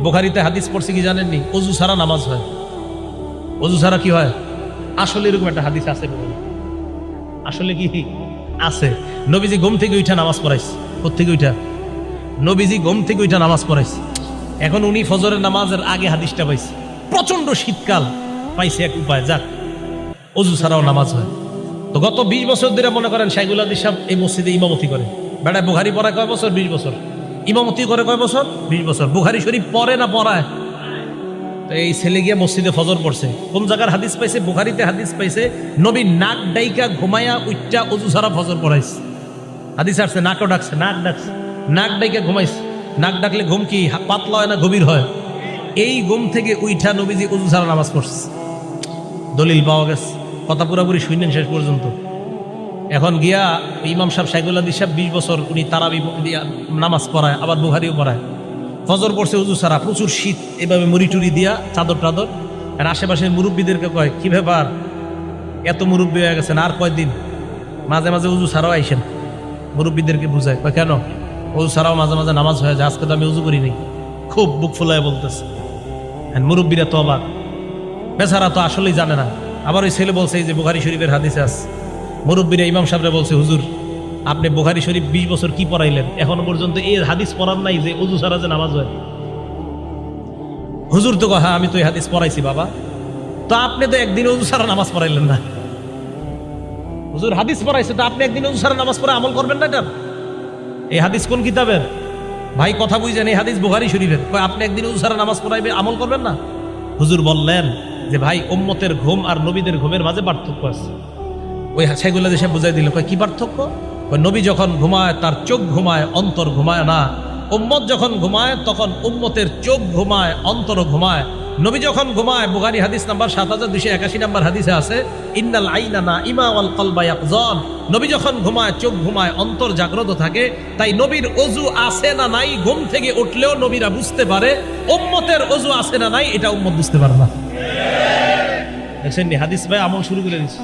বুখারীতে হাদিস পড়ছে কি জানেননি? ওযু ছাড়া নামাজ হয়। ওযু ছাড়া কি হয়? আসলে এরকম একটা হাদিস আছে, আসলে কি আছে? নবীজি ঘুম থেকে উঠা নামাজ পড়াইছে। কোত্থেকে উঠা? নবীজি ঘুম থেকে উঠা নামাজ পড়াইছে। এখন উনি ফজরের নামাজের আগে হাদিসটা পাইছে। প্রচন্ড শীতকাল, পাইছে এক উপায়, যাক ওযু ছাড়াও নামাজ হয়। তো গত 20 বছর ধরে মনে করেন শাইখুল হাদিস সাহেব এই মসজিদে ইমামতি করে। বেড়ায় বুখারী পড়ায় কয় বছর? 20 বছর। ইমামতি করে কয় বছর? 20 বছর। বুখারী শরীফ পড়ে না পড়ায়? তো এই ছেলে গিয়ে মসজিদে ফজর পড়ছে। কোন জায়গার হাদিস পাইছে? বুখারীতে হাদিস পাইছে নবী নাক ডাইকা ঘুমায়া উচ্চা ওযু ছাড়া ফজর পড়াইছে। হাদিস আসছে নাকও ডাকছে, নাক ডাকছে, নাক ডাইকা ঘুমাইছে। নাক ডাকলে ঘুম কি পাতলা হয় না গভীর হয়? এই ঘুম থেকে উইঠা নবীজি ওযু ছাড়া নামাজ পড়ছে। দলিল পাওয়া গেছে। কথা পুরাপুরি শুনেন শেষ পর্যন্ত। এখন গিয়া ইমাম সাহেব শাইখুল হাদিস সাহেব 20 বছর উনি তারাবি নামাজ পড়ায়, আবার বুখারীও পড়ায়। ফজর পড়ছে ওযু ছাড়া, প্রচুর শীত, এভাবে মুড়ি টুড়ি দিয়া চাদর টাদর। আর আশেপাশের মুরব্বীদেরকে কয়, কি ব্যাপার এত মুরব্বী হয়ে গেছেন, আর কয়দিন মাঝে মাঝে ওযু ছাড়াও আইসেন। মুরব্বীদেরকে বুঝায়, কয় কেন? ওযু ছাড়াও মাঝে মাঝে নামাজ হয়ে যায়, আজকে তো আমি ওযু করি নাই। খুব বুক ফুলায় বলতেছে। মুরব্বীরা তো অবাক, বেচারা তো আসলেই জানে না। আবার ওই ছেলে বলছে, এই যে বুখারী শরীফের হাদিসে আছে, মুরব্বীরা ইমাম সাহেবরা বলছে, হুজুর আপনি বুখারী শরীফ 20 বছর কি পড়াইলেন, এখনো পর্যন্ত এই হাদিস পড়ার নাই যে ওযু ছাড়া যে নামাজ হয়। হুজুর তো হ্যাঁ আমি তো এই হাদিস পড়াইছি বাবা। তো আপনি তো একদিন ওযু ছাড়া নামাজ পড়াইলেন না। হুজুর হাদিস পড়াইছে, তো আপনি একদিন ওযু ছাড়া নামাজ পড়ে আমল করবেন না? এটা এই হাদিস কোন কিতাবের? ভাই কথা বুঝেন, এই হাদিস বুখারী শরীফের। কয় আপনি একদিন ওযু ছাড়া নামাজ পড়াইবে, আমল করবেন না? হুজুর বললেন যে ভাই উম্মতের ঘুম আর নবীদের ঘুমের মাঝে পার্থক্য আছে। ওই শাইখুল হাদিস সাহেব বুঝাই দিল, কয় কি পার্থক্য? নবী যখন ঘুমায় তার চোখ ঘুমায়, অন্তর ঘুমায় না। উম্মত যখন ঘুমায় তখন উম্মতের চোখ ঘুমায়, অন্তর ঘুমায়। নবী যখন ঘুমায়, বুখারী হাদিস নাম্বার 7281 নাম্বার হাদিসে আছে, ইন্নাল আইনা নাইমা ওয়াল কলবা ইয়াকযান। নবী যখন ঘুমায় চোখ ঘুমায়, অন্তর জাগ্রত থাকে। তাই নবীর ওযু আছে না নাই ঘুম থেকে উঠলেও নবীরা বুঝতে পারে। উম্মতের ওযু আছে না নাই এটা উম্মত বুঝতে পারে না। দেখছেন হাদিস ভাই আমল শুরু করে দিচ্ছে।